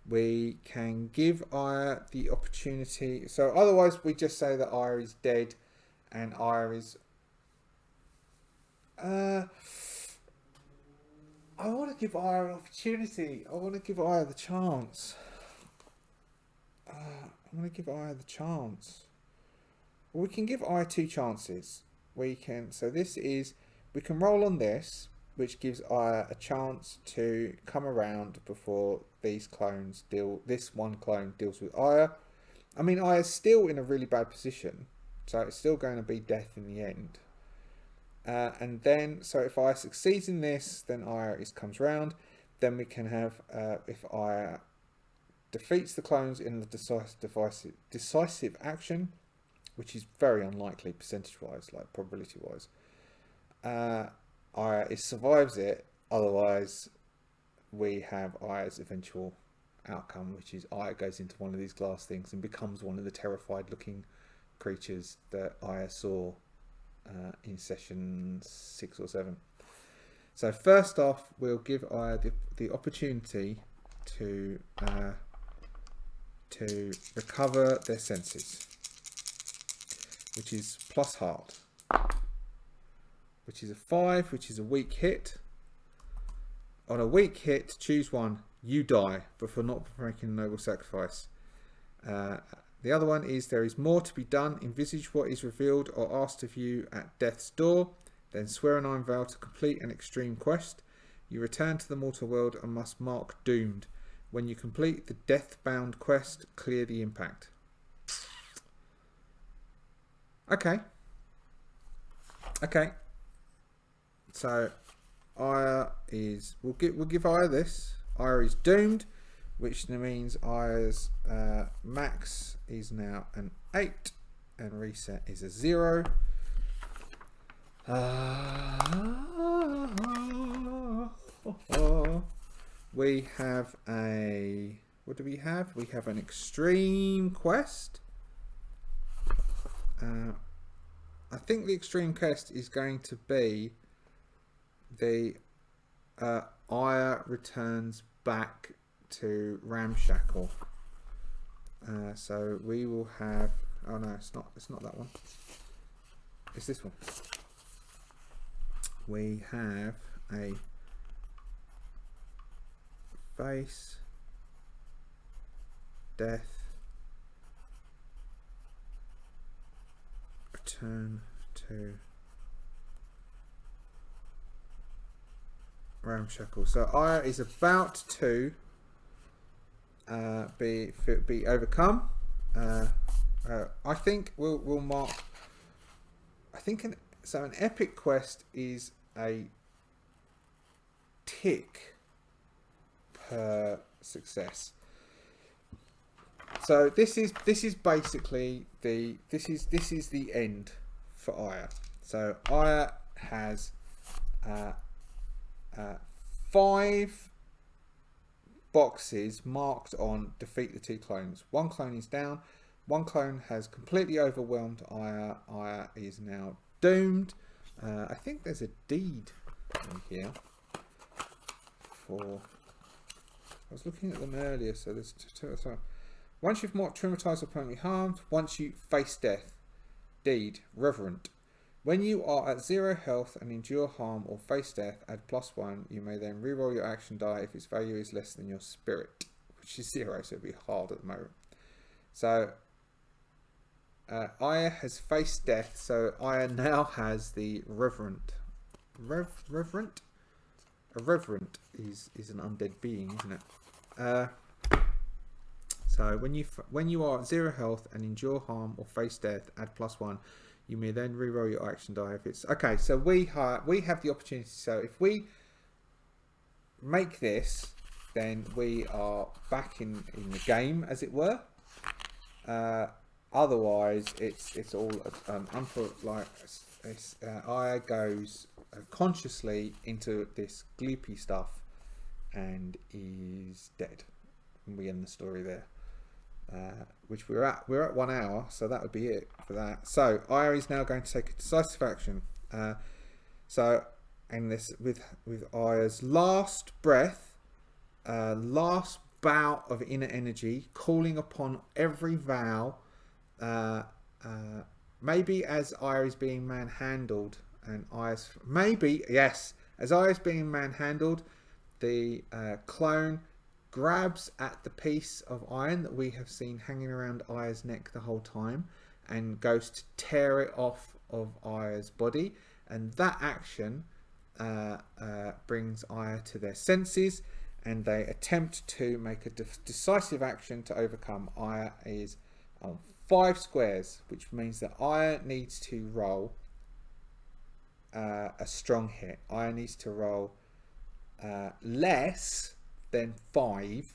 We can give Aija the opportunity. So otherwise we just say that Aija is dead and Aija is... I want to give Aija an opportunity. I want to give Aija the chance. Well, we can give Aija 2 chances. We can roll on this, which gives Aija a chance to come around before this one clone deals with Aija. I mean, Aya's still in a really bad position, so it's still going to be death in the end. And then, so if Aija succeeds in this, then Aija comes round. Then we can have, if Aija defeats the clones in the decisive action, which is very unlikely percentage-wise, like probability-wise, Aija survives it. Otherwise, we have Aya's eventual outcome, which is Aija goes into one of these glass things and becomes one of the terrified-looking creatures that Aija saw in session 6 or 7. So first off, we'll give Aija the opportunity to recover their senses, which is plus heart, which is a 5, which is a weak hit. On a weak hit, choose one, you die, but for not making a noble sacrifice. The other one is, there is more to be done. Envisage what is revealed or asked of you at death's door. Then swear an iron vow to complete an extreme quest. You return to the mortal world and must mark doomed. When you complete the death-bound quest, clear the impact. Okay. So Aija is... We'll give Aija this. Aija is doomed, which means Aya's max is now an 8 and reset is a 0. We have a... What do we have? We have an extreme quest. I think the extreme quest is going to be the Aija returns back to Ramshackle. So we will have... Oh no, it's not that one. It's this one. We have a face death return to Ramshackle. So Aija is about to be overcome. I think we'll mark. I think an epic quest is a tick per success. So this is basically this is the end for Aija. So Aija has 5 boxes marked on defeat the 2 clones. 1 clone is down. 1 clone has completely overwhelmed Aija. Aija is now doomed. I think there's a deed in here for... I was looking at them earlier, so there's 2. Once you've marked traumatized or permanently harmed, once you face death. Deed, reverent. When you are at 0 health and endure harm or face death, add +1. You may then reroll your action die if its value is less than your spirit, which is 0, so it'll be hard at the moment. So Aija has faced death, so Aija now has the reverent. Reverent? A reverent is an undead being, isn't it? So when you are at 0 health and endure harm or face death, add +1. You may then reroll your action die if it's... Okay, so we have the opportunity. So if we make this, then we are back in the game, as it were. Otherwise, it's all Aija goes consciously into this gloopy stuff and is dead. And we end the story there. Which we're at 1 hour, so that would be it for that. So Aija is now going to take a decisive action. And this with Aya's last breath, last bout of inner energy, calling upon every vow. Maybe as Aija is being manhandled, and as Aija is being manhandled, the clone grabs at the piece of iron that we have seen hanging around Aya's neck the whole time and goes to tear it off of Aya's body, and that action brings Aija to their senses, and they attempt to make a decisive action to overcome. Aija is on 5 squares, which means that Aija needs to roll a strong hit. Aija needs to roll less than 5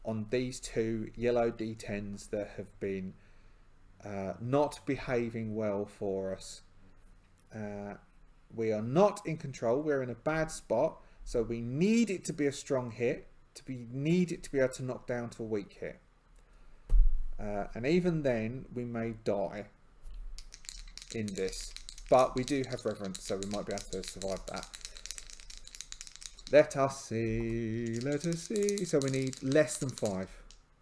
on these 2 yellow d10s that have been not behaving well for us. We are not in control. We're in a bad spot, so we need it to be a strong hit. Need it to be able to knock down to a weak hit. And even then, we may die in this, but we do have reverence, so we might be able to survive that. Let us see. So we need less than 5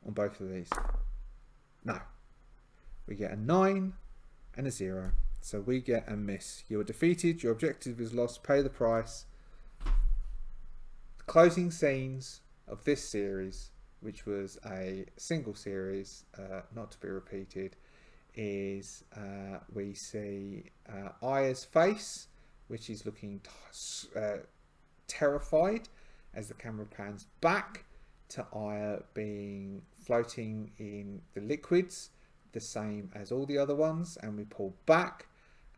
on both of these. No. We get a 9 and a 0. So we get a miss. You are defeated. Your objective is lost. Pay the price. The closing scenes of this series, which was a single series, not to be repeated, is we see Aya's face, which is looking terrified as the camera pans back to Aija being floating in the liquids, the same as all the other ones, and we pull back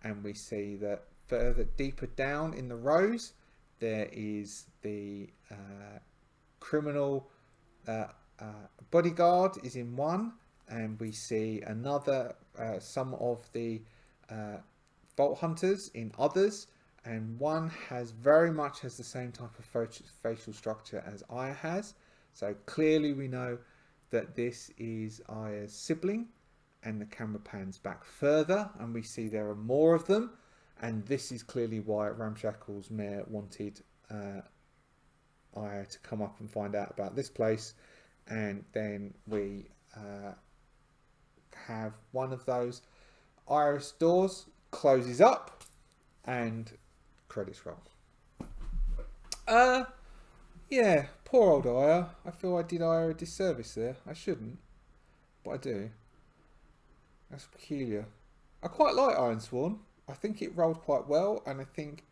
and we see that further deeper down in the rows there is the criminal bodyguard is in one, and we see another some of the vault hunters in others, and one very much has the same type of facial structure as Aija has. So clearly we know that this is Aya's sibling, and the camera pans back further and we see there are more of them, and this is clearly why Ramshackle's mayor wanted Aija to come up and find out about this place. And then we have one of those iris doors closes up and credits roll. Yeah, poor old Aija. I feel I did Aija a disservice there. I shouldn't, but I do. That's peculiar. I quite like Ironsworn. I think it rolled quite well, and I think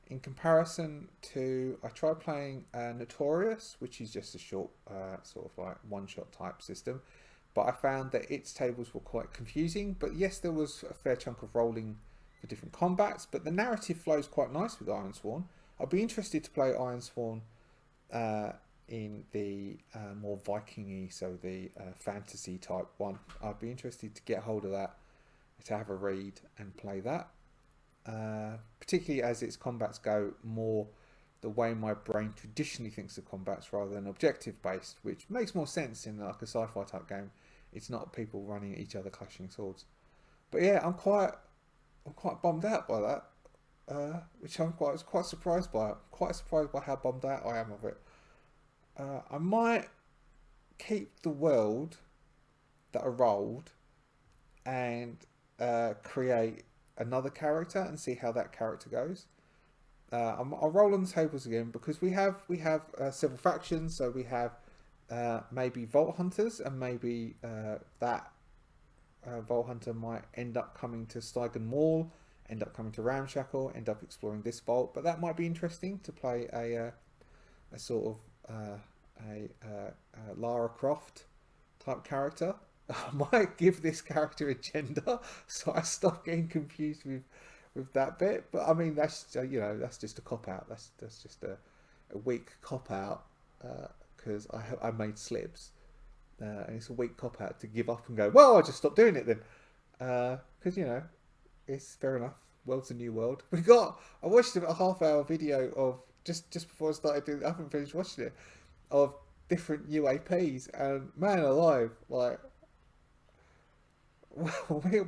in comparison to, I tried playing Notorious, which is just a short sort of like one-shot type system, but I found that its tables were quite confusing. But yes, there was a fair chunk of rolling for different combats, but the narrative flows quite nice with Ironsworn. I'd be interested to play Ironsworn in the more Viking-y, so the fantasy type one. I'd be interested to get hold of that, to have a read and play that. Particularly as its combats go more the way my brain traditionally thinks of combats rather than objective based, which makes more sense in like a sci-fi type game. It's not people running at each other clashing swords. But yeah, I'm quite bummed out by that, which I was quite surprised by. Quite surprised by how bummed out I am of it. I might keep the world that I rolled and create another character and see how that character goes. I'll roll on the tables again because we have several factions. So we have maybe Vault Hunters, and maybe that Vault Hunter might end up coming to Stygon Mall, end up coming to Ramshackle, end up exploring this vault. But that might be interesting to play a sort of a Lara Croft type character. I might give this character a gender, so I stop getting confused with that bit. But I mean, that's that's just a cop out. That's just a weak cop out because I made slips, and it's a weak cop out to give up and go, well, I'll just stop doing it then, because it's fair enough. World's a new world. I watched a half-hour video of just before I started doing. I haven't finished watching it, of different UAPs, and man alive, like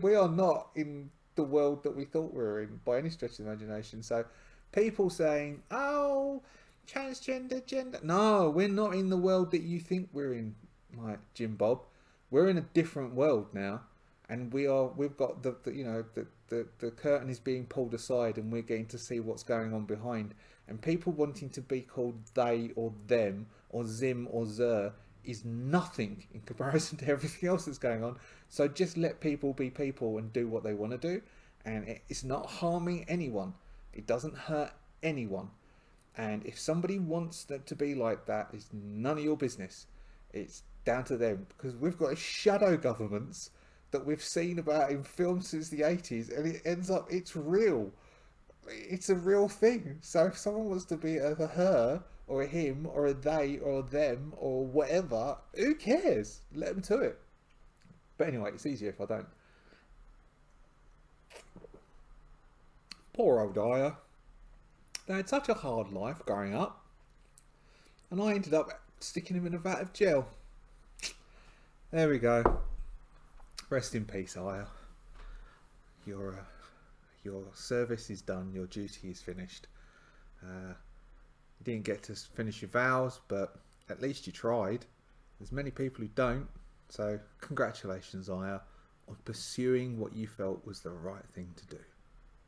we are not in the world that we thought we were in by any stretch of the imagination. So people saying, oh, transgender, gender, no, we're not in the world that you think we're in, like Jim Bob. We're in a different world now, and we've got the curtain is being pulled aside, and we're getting to see what's going on behind. And people wanting to be called they or them or zim or zer is nothing in comparison to everything else that's going on. So just let people be people and do what they want to do, and it's not harming anyone. It doesn't hurt anyone. And if somebody wants that to be like that, it's none of your business. It's down to them, because we've got shadow governments that we've seen about in films since the 80s, and it ends up, it's real. It's a real thing. So if someone wants to be a her or a him or a they or a them or whatever, who cares? Let them to it. But anyway, it's easier if I don't. Poor old Aija. They had such a hard life growing up, and I ended up sticking him in a vat of gel. There we go. Rest in peace, Aija. Your service is done. Your duty is finished. You didn't get to finish your vows, but at least you tried. There's many people who don't. So congratulations, Aija, on pursuing what you felt was the right thing to do.